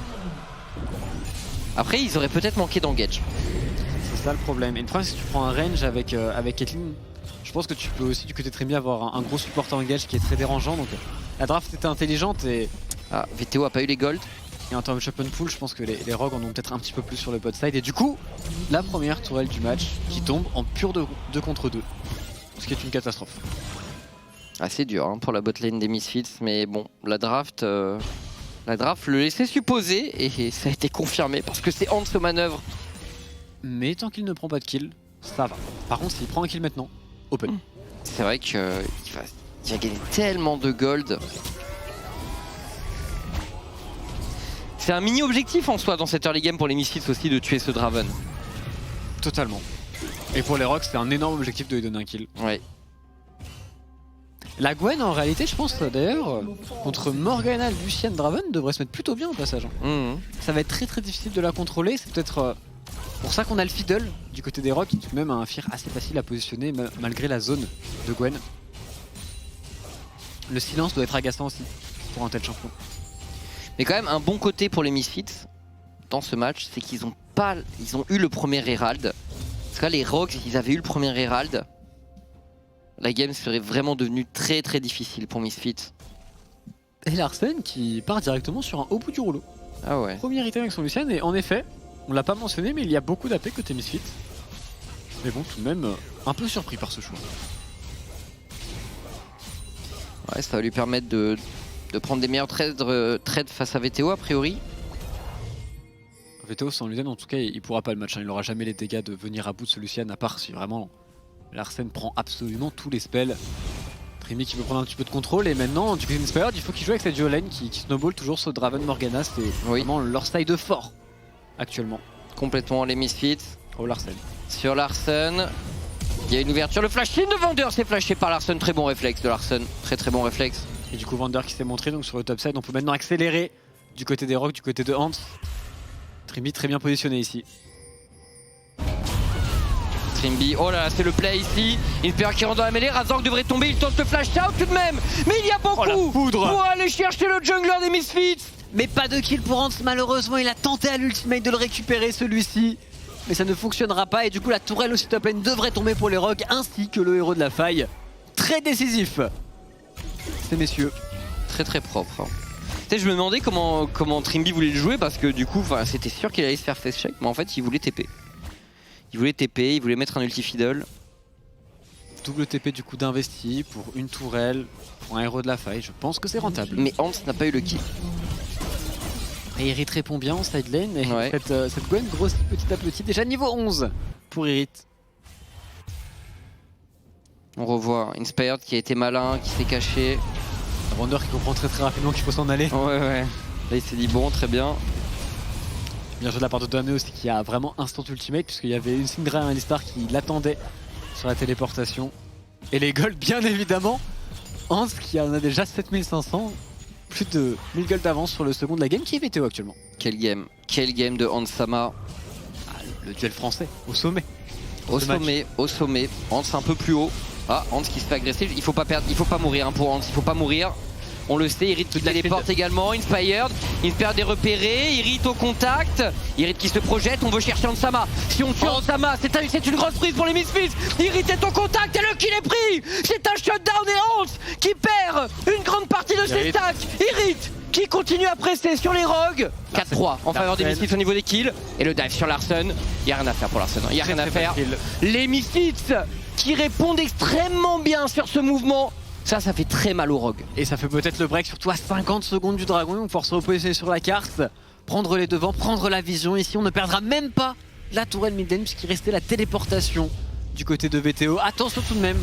Après, ils auraient peut-être manqué d'engage. C'est ça le problème. Et le problème c'est que tu prends un range avec Caitlyn. Je pense que tu peux aussi du côté de Trimby avoir un gros support engage qui est très dérangeant. Donc la draft était intelligente et Ah, VTO a pas eu les golds. en termes de shotgun pool, je pense que les Rogues en ont peut-être un petit peu plus sur le bot side. Et du coup, la première tourelle du match qui tombe en pur 2 contre 2. Ce qui est une catastrophe. Assez dur hein, pour la botlane des Misfits. Mais bon, la draft le laissait supposer. Et ça a été confirmé parce que c'est Ant aux manœuvres. Mais tant qu'il ne prend pas de kill, ça va. Par contre, s'il prend un kill maintenant, open. C'est vrai qu'il va gagner tellement de gold. C'est un mini objectif en soi dans cette early game pour les Misfits aussi de tuer ce Draven. Totalement. Et pour les Rogues, c'est un énorme objectif de lui donner un kill. Ouais. La Gwen, en réalité, je pense d'ailleurs, contre Morgana, Lucian, Draven, devrait se mettre plutôt bien au passage. Mhm. Ça va être très difficile de la contrôler. C'est peut-être pour ça qu'on a le fiddle du côté des Rogues, qui tout de même a un fear assez facile à positionner malgré la zone de Gwen. Le silence doit être agaçant aussi pour un tel champion. Mais quand même un bon côté pour les Misfits dans ce match, c'est qu'ils ont eu le premier Herald. Parce que là, les Rogues, s'ils avaient eu le premier Herald, la game serait vraiment devenue très difficile pour Misfits. Et Larsen qui part directement sur un haut bout du rouleau. Ah ouais. Premier item avec son Lucian et en effet, on l'a pas mentionné mais il y a beaucoup d'AP côté Misfits. Mais bon, tout de même, un peu surpris par ce choix. Ouais, ça va lui permettre de prendre des meilleurs trades face à VTO a priori. VTO sans Lucian, en tout cas, il pourra pas le match. Hein. Il aura jamais les dégâts de venir à bout de ce Lucian, à part si vraiment Larsen prend absolument tous les spells. Trimby qui veut prendre un petit peu de contrôle. Et maintenant, du côté d'Inspired, il faut qu'il joue avec cette duo lane qui snowball toujours sur Draven Morgana. C'est vraiment leur side fort actuellement. Complètement les Misfits. Oh, Larsen. Sur Larsen. Il y a une ouverture. Le flash in de Vendeur, c'est flashé par Larsen. Très bon réflexe de Larsen. Très bon réflexe. Et du coup, Vander qui s'est montré donc sur le top side. On peut maintenant accélérer du côté des Rogues, du côté de Hans. Trimby très bien positionné ici. Trimby, oh là là, c'est le play ici. Inspired qui rentre dans la mêlée. Razork devrait tomber. Il tente le flash out tout de même. Mais il y a beaucoup la poudre pour aller chercher le jungler des Misfits. Mais pas de kill pour Hans, malheureusement. Il a tenté à l'ultimate de le récupérer celui-ci. Mais ça ne fonctionnera pas. Et du coup, la tourelle aussi top lane devrait tomber pour les Rogues ainsi que le héros de la faille. Très décisif. Ces messieurs. Très propre. Tu sais, je me demandais comment Trimby voulait le jouer parce que du coup, c'était sûr qu'il allait se faire face check, mais en fait, il voulait TP. Il voulait mettre un ulti fiddle. Double TP du coup d'investi pour une tourelle, pour un héros de la faille. Je pense que c'est rentable. Mais Hans n'a pas eu le kill. Et Irit répond bien en side lane. Et Ouais. cette Gwen grossit petit à petit. Déjà niveau 11 pour Irit. On revoit Inspired qui a été malin, qui s'est caché. Wander qui comprend très rapidement qu'il faut s'en aller. Ouais. Là, il s'est dit bon, très bien. Bien joué de la part de Doane aussi qui a vraiment instant ultimate puisqu'il y avait une Syndra et un Alistar qui l'attendait sur la téléportation. Et les golds bien évidemment Hans qui en a déjà 7500. Plus de 1000 gold d'avance sur le second de la game qui est VTO actuellement. Quel game de Hans Sama. Ah, le duel français, au sommet. Au sommet. Hans un peu plus haut. Ah, Hans qui se fait agresser. Il faut pas perdre, il faut pas mourir pour Hans. Il faut pas mourir. On le sait, Irit qui téléporte également, Inspired est repéré, Irit au contact, Irit qui se projette, on veut chercher Hansama. Si on tue Hansama, c'est une grosse prise pour les Misfits. Irit est au contact et le kill est pris. C'est un shutdown et Hans qui perd une grande partie de ses stacks. Irit qui continue à presser sur les rogues. 4-3 en faveur des Misfits au niveau des kills. Et le dive sur Larsen, il n'y a rien à faire pour Larsen, il n'y a rien à faire. Les Misfits qui répondent extrêmement bien sur ce mouvement. Ça fait très mal au rogue. Et ça fait peut-être le break, surtout à 50 secondes du dragon. On force se reposer sur la carte, prendre les devants, prendre la vision. Ici, on ne perdra même pas la tourelle mid lane puisqu'il restait la téléportation du côté de VTO. Attention tout de même,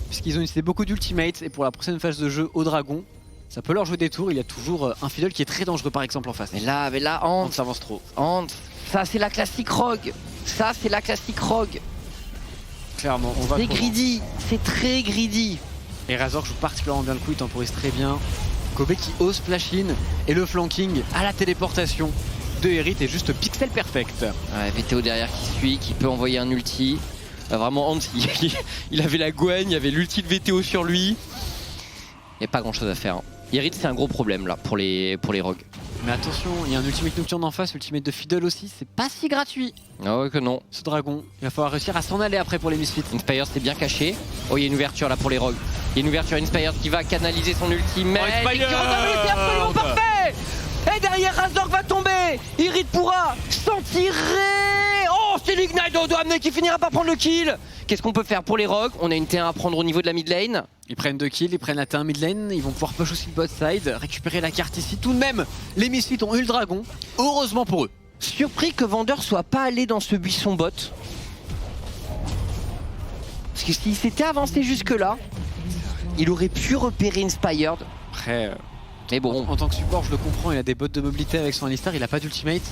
puisqu'ils ont utilisé beaucoup d'ultimates. Et pour la prochaine phase de jeu au dragon, ça peut leur jouer des tours. Il y a toujours un Fiddle qui est très dangereux par exemple en face. Mais là, Hans avance trop. Hans, ça c'est la classique rogue. Clairement, on va. C'est greedy, c'est très greedy. Et Razor joue particulièrement bien le coup, il temporise très bien. Kobe qui ose flash in et le flanking à la téléportation de Irit est juste pixel perfect. Ouais, VTO derrière qui suit, qui peut envoyer un ulti. Vraiment Hans, il avait la Gwen, il y avait l'ulti de VTO sur lui. Il n'y a pas grand chose à faire. Irit c'est un gros problème là pour les rogues. Mais attention, il y a un ultimate nocturne en face, ultimate de Fiddle aussi, c'est pas si gratuit. Ah ouais que non. Ce dragon, il va falloir réussir à s'en aller après pour les Misfits. Inspire c'est bien caché. Oh il y a une ouverture là pour les rogues. Il y a une ouverture Inspire qui va canaliser son ultimate. Oh, et qui c'est absolument parfait. Et derrière Razor va tomber. Irit pourra s'en tirer. Oh c'est l'ignite de Odoamne qui finira par prendre le kill. Qu'est-ce qu'on peut faire pour les rogues? On a une T1 à prendre au niveau de la mid lane. Ils prennent 2 kills, ils prennent la T1 mid lane, ils vont pouvoir push aussi le bot side, récupérer la carte ici. Tout de même, les Misfits ont eu le dragon, heureusement pour eux. Surpris que Vander soit pas allé dans ce buisson bot. Parce que s'il s'était avancé jusque là, il aurait pu repérer Inspired. Après, mais bon, en tant que support, je le comprends, il a des bots de mobilité avec son Alistar, il a pas d'ultimate.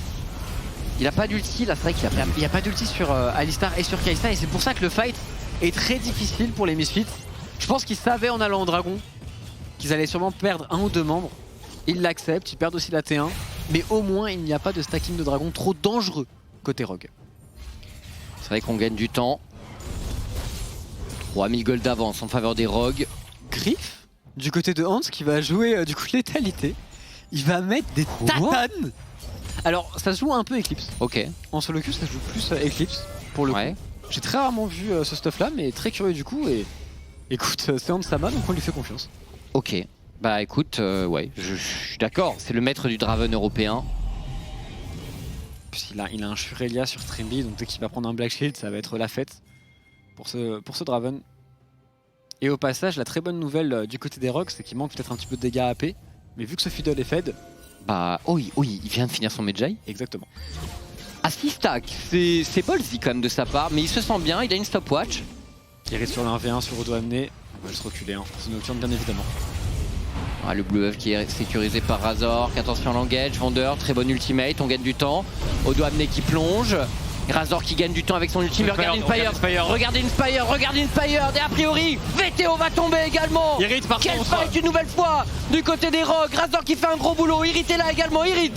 Il a pas d'ulti, là c'est vrai qu'il a pas. Il n'y a pas d'ulti sur Alistar et sur Kai'Sa et c'est pour ça que le fight est très difficile pour les Misfits. Je pense qu'ils savaient en allant au dragon qu'ils allaient sûrement perdre 1 ou 2 membres. Ils l'acceptent, ils perdent aussi la T1. Mais au moins il n'y a pas de stacking de dragon trop dangereux côté rogue. C'est vrai qu'on gagne du temps. 3000 gold d'avance en faveur des rogues. Griff du côté de Hans qui va jouer du coup létalité. Il va mettre des tatanes. Alors ça se joue un peu Eclipse. Ok. En solo queue ça se joue plus Eclipse pour le coup. J'ai très rarement vu ce stuff là mais très curieux du coup et écoute c'est Hansama donc on lui fait confiance. Ok. Bah écoute, ouais, je suis d'accord, c'est le maître du Draven européen. Puis il a un Shurelia sur Trimby donc dès qu'il va prendre un Black Shield ça va être la fête pour ce Draven. Et au passage la très bonne nouvelle du côté des Rogues c'est qu'il manque peut-être un petit peu de dégâts AP mais vu que ce Fiddle est fed. Bah oui, il vient de finir son Medjay. Exactement. À 6 stacks, c'est ballsy quand même de sa part, mais il se sent bien, il a une stopwatch. Il reste sur le 1v1 sur Odoamne, on va juste reculer, hein. C'est nocturne bien évidemment. Ah, le blue buff qui est sécurisé par Razor, attention à l'engage, Vander, très bon ultimate, on gagne du temps. Odoamne qui plonge, Razor qui gagne du temps avec son ultimate, regardez Inspire, et a priori, VTO va tomber également. Irit par Quel contre. fight une nouvelle fois du côté des Rogues, Razor qui fait un gros boulot, Irit est là également, Irit.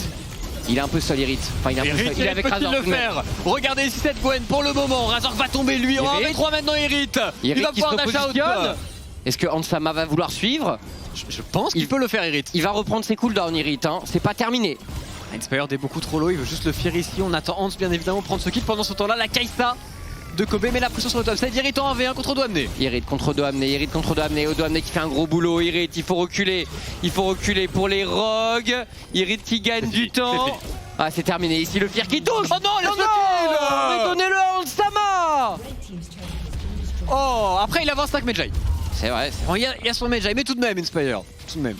Il est un peu seul Irit, enfin il est avec Razor. Le faire. Regardez ici cette Gwen pour le moment, Razor va tomber lui, on va 3 maintenant Irit. Il va pouvoir dash out. Est-ce que Hansama va vouloir suivre? Je pense qu'il peut le faire Irit. Il va reprendre ses cooldowns Irit, hein. C'est pas terminé. Inspired est beaucoup trop low, il veut juste le fear ici, on attend Hans bien évidemment prendre ce kill pendant ce temps là, la Kai'Sa de Kobe met la pression sur le top side, Irit en 1v1 contre Odoamne. Irit contre Odoamne, Odoamne qui fait un gros boulot, Irit il faut reculer pour les Rogues, Irit qui gagne du temps. Ah c'est terminé, ici le fear qui touche. Oh non, il lance le kill. Donnez-le à Hansama. Oh, après il avance 5 Medjay. C'est vrai. Bon, il y a son Medjay, mais tout de même Inspire, tout de même.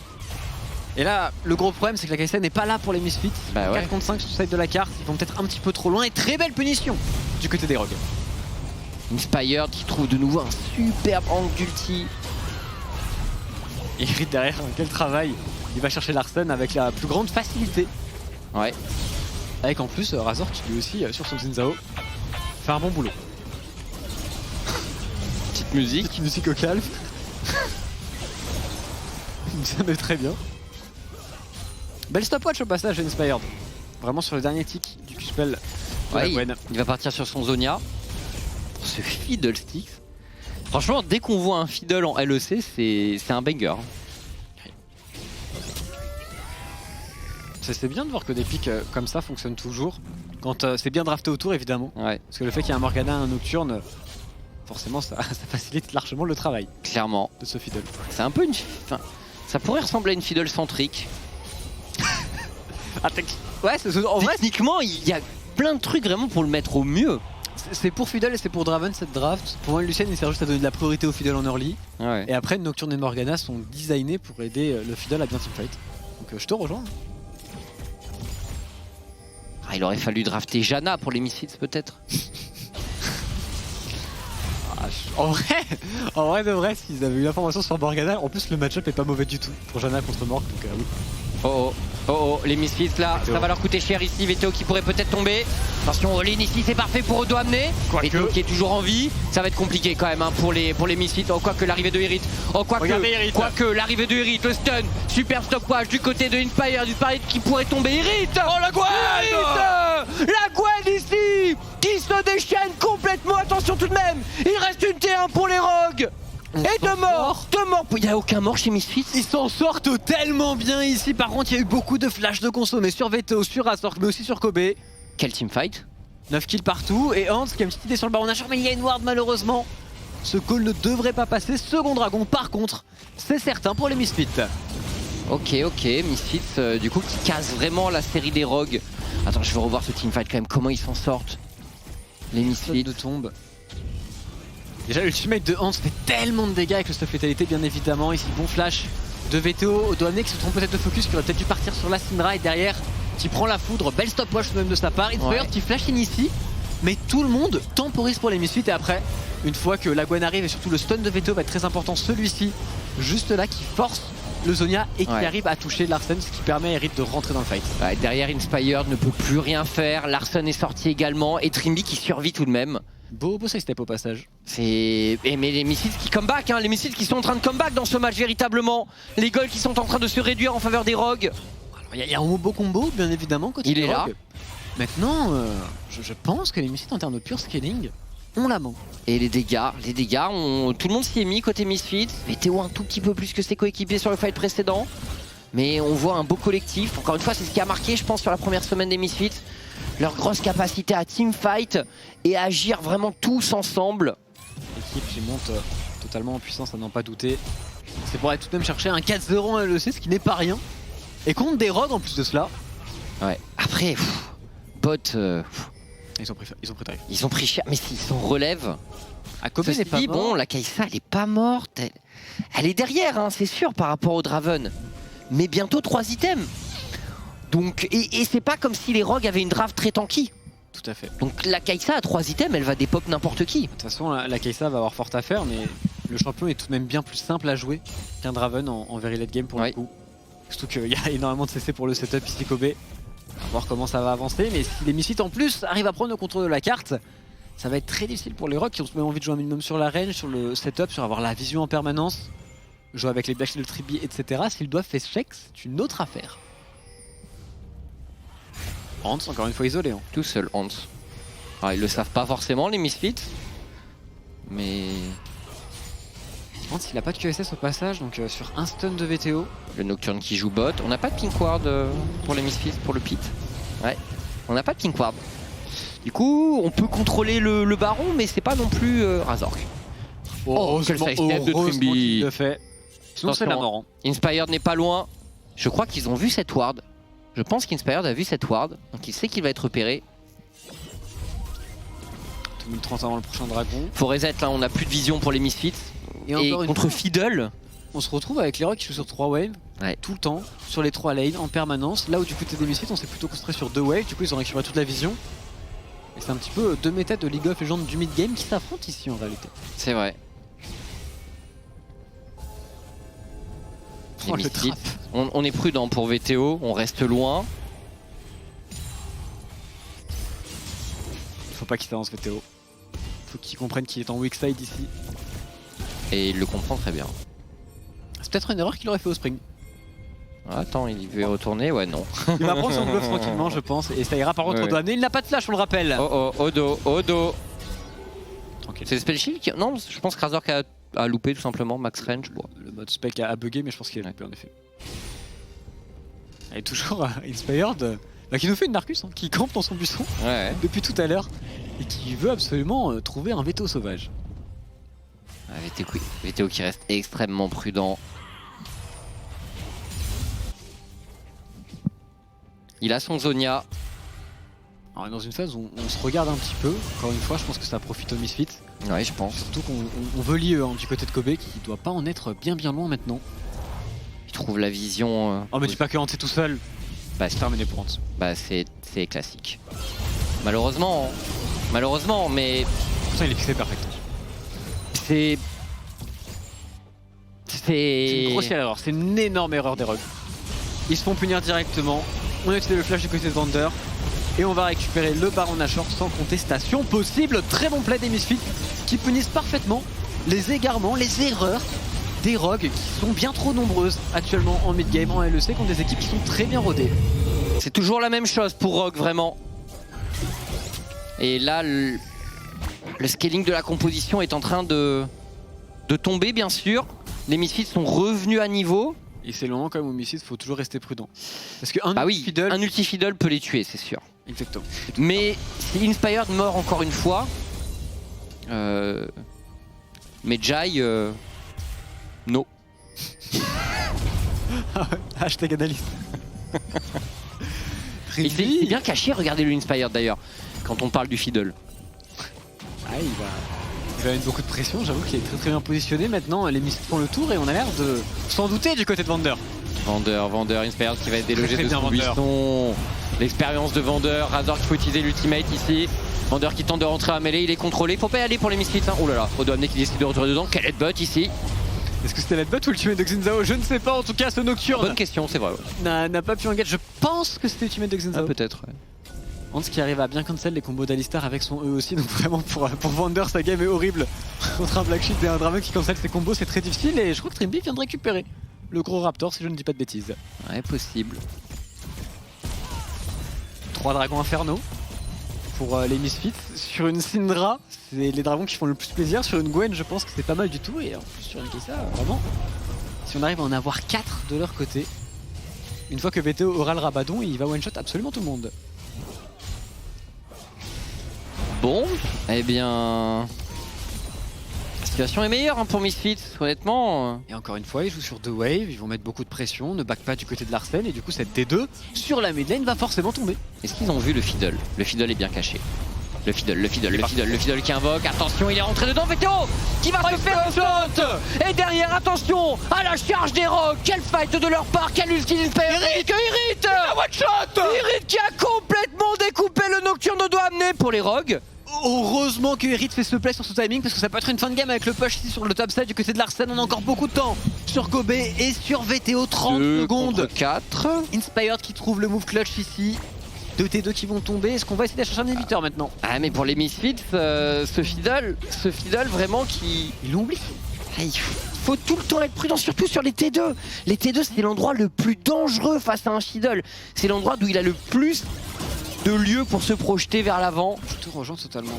Et là, le gros problème, c'est que la Kai'Sa n'est pas là pour les Misfits. Bah ouais. 4 contre 5 sur le side de la carte, ils vont peut-être un petit peu trop loin. Et très belle punition du côté des Rogues. Inspired qui trouve de nouveau un superbe angle d'ulti. Irit derrière, quel travail. Il va chercher Larsen avec la plus grande facilité. Ouais. Avec en plus Razor qui lui aussi, sur son Zinzao, fait un bon boulot. Petite musique au calme. Ça met très bien. Belle stopwatch au passage Inspired. Vraiment sur le dernier tick du Q-Spell de la Ouais, Gwen. il va partir sur son Zonia. Ce Fiddlesticks. Franchement, dès qu'on voit un Fiddle en LEC, c'est un banger. C'est bien de voir que des pics comme ça fonctionnent toujours. Quand c'est bien drafté autour évidemment. Ouais, Parce que le fait qu'il y ait un Morgana, un Nocturne, forcément ça facilite largement le travail clairement. de ce Fiddle. C'est un peu une... Enfin, ça pourrait ressembler à une Fiddle centrique. Ouais, en vrai Techniquement, il y a plein de trucs vraiment pour le mettre au mieux. c'est pour Fiddle et c'est pour Draven cette draft. Pour moi Lucien il sert juste à donner de la priorité au Fiddle en early. Ouais. Et après Nocturne et Morgana sont designés pour aider le Fiddle à bien teamfight. Donc je te rejoins. Ah, il aurait fallu drafter Janna pour les Misfits peut-être. En vrai de vrai, s'ils avaient eu l'information sur Morgana, en plus le match-up est pas mauvais du tout pour Janna contre Morg, donc oui. Oh, les Misfits là, Veto. ça va leur coûter cher ici. Veto qui pourrait peut-être tomber. Attention, all-in ici, c'est parfait pour Odo amener. Veto qui est toujours en vie. Ça va être compliqué quand même hein, pour les Misfits. Oh, quoique l'arrivée de Irit. Oh, quoique l'arrivée de Irit, le stun. Super stopwatch du côté de Inspire. Inspire qui pourrait tomber. Irit. Oh, la Gwen. La Gwen ici qui se déchaîne complètement. Attention tout de même. Il reste une T1 pour les Rogues. Et deux morts. Il n'y a aucun mort chez Misfits. Ils s'en sortent tellement bien ici. Par contre, il y a eu beaucoup de flash de consommés sur Veto, sur Azor, mais aussi sur Kobe. Quel teamfight. 9 kills partout. Et Hans qui a une petite idée sur le baron Nashor, mais il y a une ward malheureusement. Ce call ne devrait pas passer. Second dragon, par contre, c'est certain pour les Misfits. Ok, Misfits du coup qui casse vraiment la série des Rogues. Attends, je veux revoir ce teamfight quand même, comment ils s'en sortent. Les Misfits. De tombe. Déjà l'ultimate de Hans fait tellement de dégâts avec le stuff létalité bien évidemment. Ici bon flash de Veto, Doamné qui se trompe peut-être de focus, qui aurait peut-être dû partir sur la Syndra et derrière qui prend la foudre. Belle stopwatch même de sa part. Inspired qui flash in ici. Mais tout le monde temporise pour les Misfits et après, une fois que la Gwen arrive et surtout le stun de Veto va être très important, celui-ci, juste là qui force le Zonia et qui arrive à toucher Larsen, ce qui permet à Eric de rentrer dans le fight. Ouais, derrière Inspired ne peut plus rien faire, Larsen est sorti également et Trimby qui survit tout de même. Beau side step au passage. Mais les Misfits qui come back, hein, les Misfits qui sont en train de come back dans ce match véritablement. Les goals qui sont en train de se réduire en faveur des Rogues. Il y a un beau combo bien évidemment côté Il est des là. Rogues. Maintenant, je pense que les Misfits en termes de pure scaling ont la main. Et les dégâts, tout le monde s'y est mis côté Misfits. Veto un tout petit peu plus que ses coéquipiers sur le fight précédent. Mais on voit un beau collectif. Encore une fois, c'est ce qui a marqué, je pense, sur la première semaine des Misfits. Leur grosse capacité à teamfight et à agir vraiment tous ensemble. L'équipe qui monte totalement en puissance à n'en pas douter. C'est pour aller tout de même chercher un 4-0 en LEC, ce qui n'est pas rien. Et contre des Rogues en plus de cela. Ouais. Après, bot... Ils ont pris tarif. Ils ont pris cher, mais s'ils s'en relèvent... À Kobe Ceci n'est pas dit, mort. bon, la Kai'Sa, elle est pas morte. Elle est derrière, hein, c'est sûr, par rapport au Draven. Mais bientôt 3 items. Donc, et c'est pas comme si les Rogues avaient une draft très tanky. Tout à fait. Donc la Kai'Sa à 3 items, elle va dépop n'importe qui. De toute façon, la Kai'Sa va avoir fort à faire, mais le champion est tout de même bien plus simple à jouer qu'un Draven en very late game pour le coup. Surtout qu'il y a énormément de CC pour le setup ici Kobe. On va voir comment ça va avancer, mais si les Misfits en plus arrivent à prendre le contrôle de la carte, ça va être très difficile pour les Rogues qui ont tout de même envie de jouer un minimum sur la range, sur le setup, sur avoir la vision en permanence, jouer avec les Black Shield Tribi, etc. S'ils doivent faire check, c'est une autre affaire. Hans, encore une fois isolé. Hein. Tout seul, Hans. Alors, ils le savent pas forcément, les Misfits. Mais... Hans, il a pas de QSS au passage, donc sur un stun de VTO. Le Nocturne qui joue bot. On n'a pas de Pink Ward pour les Misfits, pour le pit. Ouais, on n'a pas de Pink Ward. Du coup, on peut contrôler le baron, mais c'est pas non plus Razork. Quel sidestep de Trimby. Le fait. Sinon c'est la mort. Hein. Inspired n'est pas loin. Je crois qu'ils ont vu cette ward. Je pense qu'Inspired a vu cette ward, donc il sait qu'il va être repéré. 2030 avant le prochain dragon. Faut reset là, on n'a plus de vision pour les Misfits. Et contre Fiddle, on se retrouve avec les Rogues qui jouent sur 3 waves tout le temps, sur les 3 lanes en permanence. Là où du côté des Misfits, on s'est plutôt concentré sur 2 waves, du coup ils ont récupéré toute la vision. Et c'est un petit peu 2 méta de League of Legends du mid-game qui s'affrontent ici en réalité. C'est vrai. Oh, le trap. On est prudent pour VTO, on reste loin. Faut pas qu'il s'avance VTO. Faut qu'il comprenne qu'il est en weak side ici. Et il le comprend très bien. C'est peut-être une erreur qu'il aurait fait au spring. Attends, il veut retourner, ouais non. Il va prendre son bluff tranquillement, je pense, et ça ira par contre Ouais. au doigt. Mais il n'a pas de flash, on le rappelle. Oh oh, Odo. Tranquille. C'est le spell shield qui... Non, je pense que Razork a loupé tout simplement, max range. Bon. Le mode spec a bugué, mais je pense qu'il a loupé en effet. Et toujours Inspired, qui nous fait une Narcus, qui campe dans son buisson Ouais. depuis tout à l'heure et qui veut absolument trouver un veto sauvage. VTO qui reste extrêmement prudent. Il a son Zonia. Alors, dans une phase où on se regarde un petit peu, encore une fois, je pense que ça profite au Misfit. Ouais, je pense. Surtout qu'on veut lier du côté de Kobe qui doit pas en être bien loin maintenant. Il trouve la vision. Oh, mais dis pas que Ant est tout seul, Bah, c'est terminé pour Ant. bah c'est classique. Malheureusement, mais Pourtant, il est fixé parfait. c'est. C'est une grossière erreur, c'est une énorme erreur des Rogues. Ils se font punir directement. On a utilisé le flash du côté de Vander. Et on va récupérer le Baron Nashor sans contestation possible. Très bon play des Misfits qui punissent parfaitement les égarements, les erreurs des Rogues qui sont bien trop nombreuses actuellement en mid-game en LEC contre des équipes qui sont très bien rodées. C'est toujours la même chose pour Rogue, vraiment. Et là, le scaling de la composition est en train de tomber, bien sûr. Les Misfits sont revenus à niveau. Et c'est le moment quand même au Misfits, il faut toujours rester prudent. Parce qu'un Bah oui, Fiddle... un ulti-fiddle peut les tuer, c'est sûr. Exactement. Mais si Inspired meurt encore une fois, mais Jai, no. Hashtag analyse. Il est bien caché, regardez le Inspired d'ailleurs, quand on parle du fiddle. Ah, il va mettre beaucoup de pression, j'avoue qu'il est très bien positionné. Maintenant, les Misfits font le tour et on a l'air de s'en douter du côté de Vander. Vander, Inspired qui va être délogé Très de bien, son Vander. buisson. L'expérience de Vander, Razork qu'il faut utiliser l'ultimate ici. Vander qui tente de rentrer à mêlée, il est contrôlé, faut pas y aller pour les Misfits. Hein. Oh là là, Odo Amné qui décide de retourner dedans, quel headbutt ici. Est-ce que c'était l'headbutt ou l'ultimate de Xinzao? Je ne sais pas, en tout cas ce Nocturne Bonne question, c'est vrai. Ouais. n'a pas pu engage. Je pense que c'était l'ultimate de Xinzao. Peut-être. Ouais. Hans qui arrive à bien cancel les combos d'Alistar avec son E aussi, donc vraiment pour Vander sa game est horrible. Contre un Black Sheep et un Draven qui cancel ses combos, c'est très difficile et je crois que Trimby vient de récupérer le gros Raptor si je ne dis pas de bêtises. Ouais, possible. 3 dragons infernaux pour les Misfits. Sur une Syndra, c'est les dragons qui font le plus plaisir. Sur une Gwen, je pense que c'est pas mal du tout. Et en plus sur une Kessa, vraiment, si on arrive à en avoir 4 de leur côté, une fois que VTO aura le Rabadon, il va one-shot absolument tout le monde. Bon, eh bien... La situation est meilleure hein, pour Misfits, honnêtement. Et encore une fois, ils jouent sur 2 waves, ils vont mettre beaucoup de pression, ne back pas du côté de l'Arsène, et du coup cette D2 sur la mid lane va forcément tomber. Est-ce qu'ils ont vu le fiddle? Le fiddle est bien caché. Le fiddle qui invoque. Attention, il est rentré dedans, VTO qui va se faire un shot. Et derrière, attention à la charge des Rogues. Quel fight de leur part, quel ulti d'Inspired. Irrit one shot. Irrit qui a complètement découpé le Nocturne de doigt amené pour les Rogues. Heureusement que Irrit fait ce play sur ce timing parce que ça peut être une fin de game avec le push ici sur le top side du côté de l'Arsène. On a encore beaucoup de temps sur Kobe et sur VTO, 30 secondes. 4. Inspired qui trouve le move clutch ici. 2 T2 qui vont tomber. Est-ce qu'on va essayer d'aller chercher un inhibiteur maintenant? Ah mais pour les Misfits, ce fiddle vraiment qui... Ils l'ont oublié. Il faut tout le temps être prudent, surtout sur les T2. Les T2 c'est l'endroit le plus dangereux face à un fiddle. C'est l'endroit où il a le plus de lieux pour se projeter vers l'avant. Je te rejoins totalement.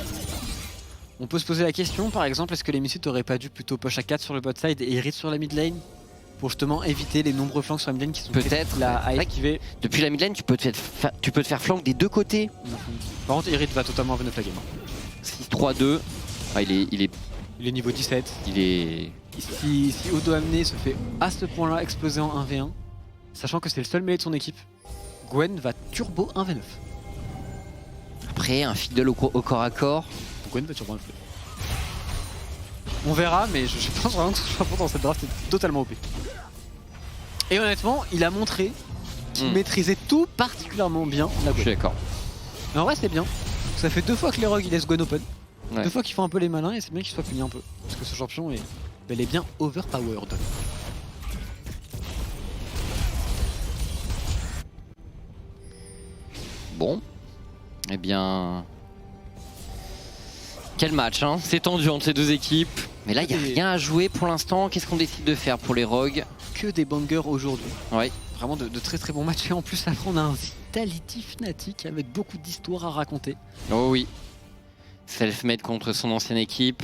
On peut se poser la question par exemple, est-ce que les Misfits auraient pas dû plutôt push à 4 sur le bot side et Irrit sur la mid lane pour justement éviter les nombreux flanks sur la mid lane qui sont peut-être là à esquiver. Depuis la mid lane tu peux te faire flank des deux côtés. Par contre Irrit va totalement revenir la game. 6-3-2. Ah, il est niveau 17. Il est... Si Odo Amné se fait à ce point là exploser en 1v1, sachant que c'est le seul mêlé de son équipe, Gwen va turbo 1v9. Après un fiddle au corps à corps. Gwen va turbo 1v9. On verra, mais je pense vraiment que ce choix dans cette draft est totalement OP. Et honnêtement, il a montré qu'il maîtrisait tout particulièrement bien la Gwen. Je suis d'accord. Mais en vrai c'est bien, ça fait 2 fois que les Rogues ils laissent Gwen open. Ouais. 2 fois qu'ils font un peu les malins et c'est bien qu'il soit puni un peu. Parce que ce champion est, elle est bien overpowered. Bon. Eh bien... Quel match hein. C'est tendu entre ces deux équipes. Mais là il n'y a rien à jouer pour l'instant. Qu'est-ce qu'on décide de faire pour les Rogues? que des bangers aujourd'hui. Ouais. Vraiment de très très bons matchs. Et en plus, après, on a un Vitality Fnatic avec beaucoup d'histoires à raconter. Oh oui. Selfmade contre son ancienne équipe.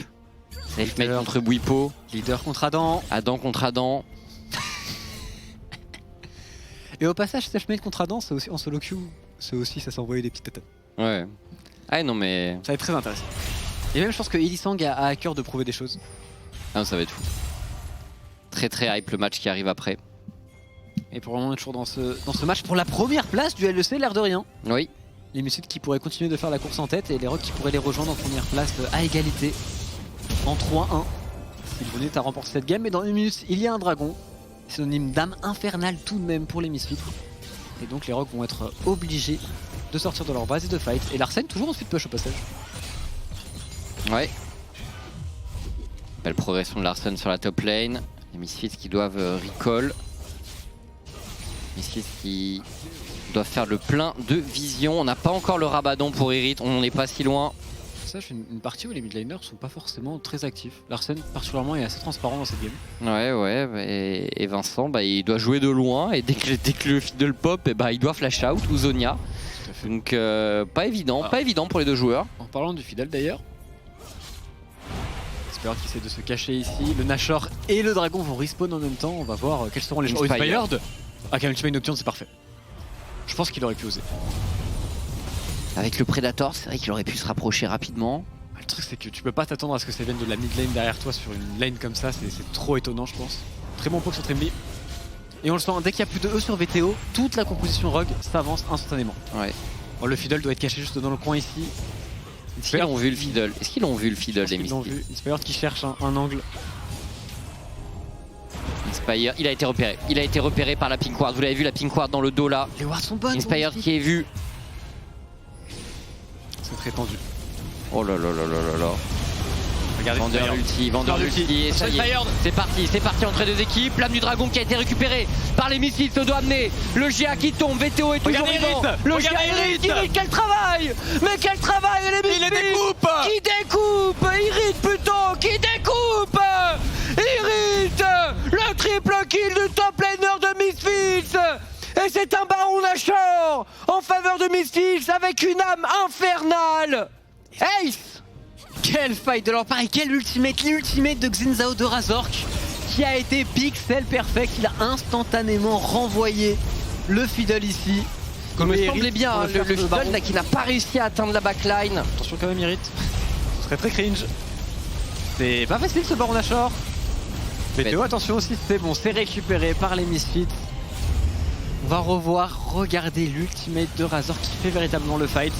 Selfmade Leader. contre Bwipo. Leader contre Adam. Adam contre Adam. Et au passage, Selfmade contre Adam, c'est aussi en solo queue. C'est aussi, ça s'est envoyé des petites têtes. Ouais. Ah non mais... Ça va être très intéressant. Et même, je pense que Illisang a à cœur de prouver des choses. Ah, ça va être fou. Très très hype le match qui arrive après. Et pour le moment, on est toujours dans ce match pour la première place du LEC, l'air de rien. Oui. Les Misfits qui pourraient continuer de faire la course en tête et les Rocs qui pourraient les rejoindre en première place à égalité en 3-1 s'ils venaient à remporter cette game. Mais dans une minute, il y a un dragon, synonyme d'âme infernale tout de même pour les Misfits. Et donc les Rocs vont être obligés de sortir de leur base et de fight. Et Larsen toujours en speed push au passage. Ouais. Belle progression de Larsen sur la top lane. Les Misfits qui doivent recall. Misfits qui doivent faire le plein de vision. On n'a pas encore le Rabadon pour Irit, on n'est pas si loin. Ça, c'est une partie où les midlaners sont pas forcément très actifs. Larsen particulièrement est assez transparent dans cette game. Ouais, et Vincent, bah, il doit jouer de loin et dès que le fiddle pop, et bah, il doit flash out ou Zonia. Tout à fait. Donc pas évident pour les deux joueurs. En parlant du Fidel d'ailleurs, Spirit qui essaie de se cacher ici, le Nashor et le Dragon vont respawn en même temps, on va voir quels seront les choix. Inspired. Ah, quand même, Ultimate Nocturne, c'est parfait. Je pense qu'il aurait pu oser. Avec le Predator, c'est vrai qu'il aurait pu se rapprocher rapidement. Le truc, c'est que tu peux pas t'attendre à ce que ça vienne de la mid lane derrière toi sur une lane comme ça, c'est trop étonnant, je pense. Très bon poke sur Tremby. Et on le sent, dès qu'il y a plus de E sur VTO, toute la composition Rogue s'avance instantanément. Ouais. Bon, le Fiddle doit être caché juste dans le coin ici. Est-ce qu'ils ont vu le fiddle? Est-ce qu'ils l'ont vu le fiddle des Ils l'ont Misfits? vu. Inspired qui cherche un angle. Inspire, il a été repéré. Il a été repéré par la Pink Ward. Vous l'avez vu, la Pink Ward dans le dos là. Les wards sont bonnes. Inspire qui est vu. C'est très tendu. Oh là là là là là là. Regardez Vendeur l'ulti, et ça y est. C'est parti entre les deux équipes. L'âme du dragon qui a été récupérée par les missiles se doit amener. Le GA qui tombe, VTO est toujours vivant. Le GA Irit, quel travail! Mais quel travail! Et les Misfits qui découpe! Irit plutôt, qui découpe! Irit! Le triple kill du top laner de Misfits! Et c'est un Baron Nashor en faveur de Misfits avec une âme infernale! Ace! Quel fight de leur part et quel ultimate, l'ultimate de Xin de Razork qui a été pixel perfect, il a instantanément renvoyé le Fiddle ici. Il me semblait bien, hein, le Fiddle là, qui n'a pas réussi à atteindre la backline. Attention quand même Irit, ce serait très cringe. C'est pas facile ce Baron Nashor. VTO attention aussi, c'est bon, c'est récupéré par les Misfits. On va regarder l'ultimate de Razork qui fait véritablement le fight.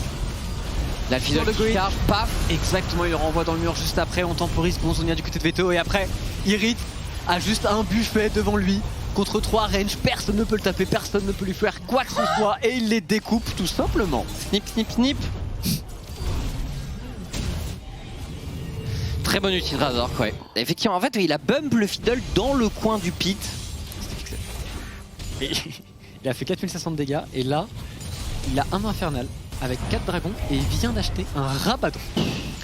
La Fiddle qui charge, paf. Exactement, il le renvoie dans le mur juste après, on temporise Bonzonia du côté de VTO et après, Irit a juste un buffet devant lui. Contre 3 range, personne ne peut le taper, personne ne peut lui faire quoi que ce soit et il les découpe tout simplement. Snip, snip, snip. Très bon ulti de Razork, ouais. Effectivement, en fait, il a bump le Fiddle dans le coin du pit. Et il a fait 4500 de dégâts et là, il a un infernal avec 4 dragons et il vient d'acheter un Rabadon.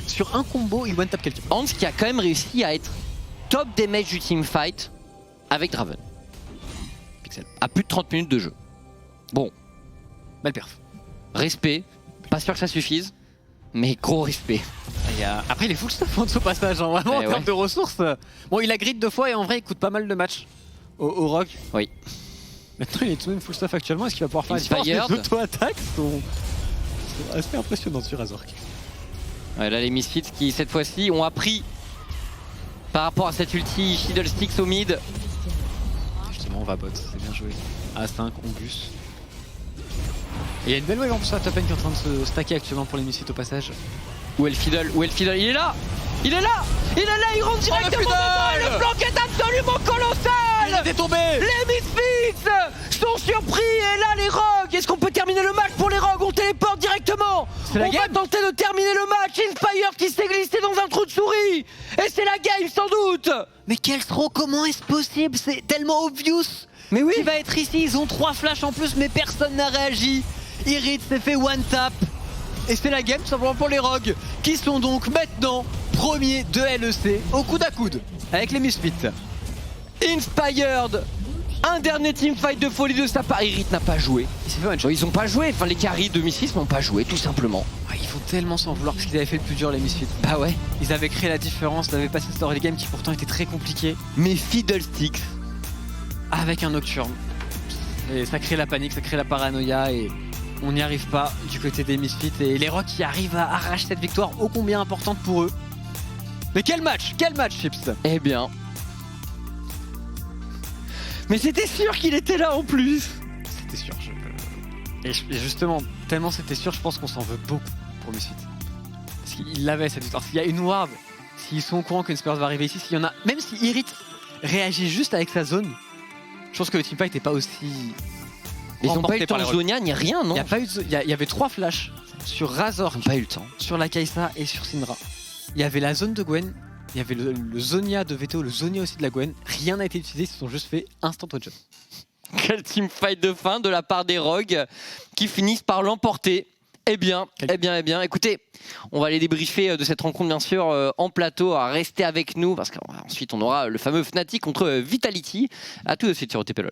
Sur un combo, il one-tap quelqu'un. Hans qui a quand même réussi à être top damage du teamfight avec Draven. Pixel. À plus de 30 minutes de jeu. Bon, Mal perf. respect. Pas sûr que ça suffise, mais gros respect. Après, il est full stuff au passage, hein, vraiment Ouais, en termes de ressources. Bon, il a grid 2 fois et en vrai, il coûte pas mal de matchs au Rogue. Oui. Maintenant, il est tout de même full stuff actuellement. Est-ce qu'il va pouvoir faire Inspired. une différence? Les auto-attaques sont assez impressionnantes sur Razork. Ouais, là, les Misfits qui, cette fois-ci, ont appris par rapport à cette ulti Fiddlesticks au mid. Justement, on va bot, c'est bien joué. A5, on bus. Et il y a une belle wave en plus sur la top lane qui est en train de se stacker actuellement pour les Misfits au passage. Où est le Fiddle? Où est le Fiddle? Il est là! Il est là! Il est là! Il rentre directement dedans et le flank est absolument colossal! Il est tombé! Les Misfits sont surpris et là les Rogues! Est-ce qu'on peut terminer le match pour les Rogues? On téléporte directement! C'est la On va game. tenter de terminer le match! Inspire qui s'est glissé dans un trou de souris! Et c'est la game sans doute! Mais quel throw? Comment est-ce possible? C'est tellement obvious! Mais oui! Il va être ici, ils ont 3 flashs en plus mais personne n'a réagi. Irit s'est fait one tap. Et c'est la game tout simplement pour les Rogues qui sont donc maintenant premiers de LEC au coude à coude avec les Misfits. Inspired Un dernier teamfight de folie de sa part. Irit n'a pas joué. Il s'est fait one shot. Ils ont pas joué. Enfin, les carries de Misfits n'ont pas joué, tout simplement. Ouais, ils font tellement s'en vouloir parce qu'ils avaient fait le plus dur, les Misfits. Bah ouais. Ils avaient créé la différence, ils avaient passé ce early game qui pourtant était très compliqué Mais Fiddlesticks. avec un Nocturne. Et ça crée la panique, ça crée la paranoïa et on n'y arrive pas du côté des Misfits. Et les Rocks qui arrivent à arracher cette victoire ô combien importante pour eux. Mais quel match, Chips. Eh bien. Mais c'était sûr qu'il était là en plus. C'était sûr. Et justement, tellement c'était sûr, je pense qu'on s'en veut beaucoup pour Misfits. Parce qu'il l'avait cette victoire. S'il y a une ward, s'ils sont au courant qu'une Spurs va arriver ici, s'il y en a, même si Irit réagit juste avec sa zone, je pense que le teamfight n'est pas aussi. Ils n'ont pas eu remporté le temps par de les Rocks. Zonia ni rien, non? Il y avait 3 flashs sur Razor, Ils n'ont pas eu le temps. sur la Kai'Sa et sur Syndra. Il y avait la zone de Gwen, il y avait le Zonia de Veto, le Zonia aussi de la Gwen. Rien n'a été utilisé, ils se sont juste fait instant one shot. Quel teamfight de fin de la part des Rogues qui finissent par l'emporter. Eh bien, écoutez, on va aller débriefer de cette rencontre bien sûr en plateau, à rester avec nous parce qu'ensuite on aura le fameux Fnatic contre Vitality. À tout de suite sur OTP LOL.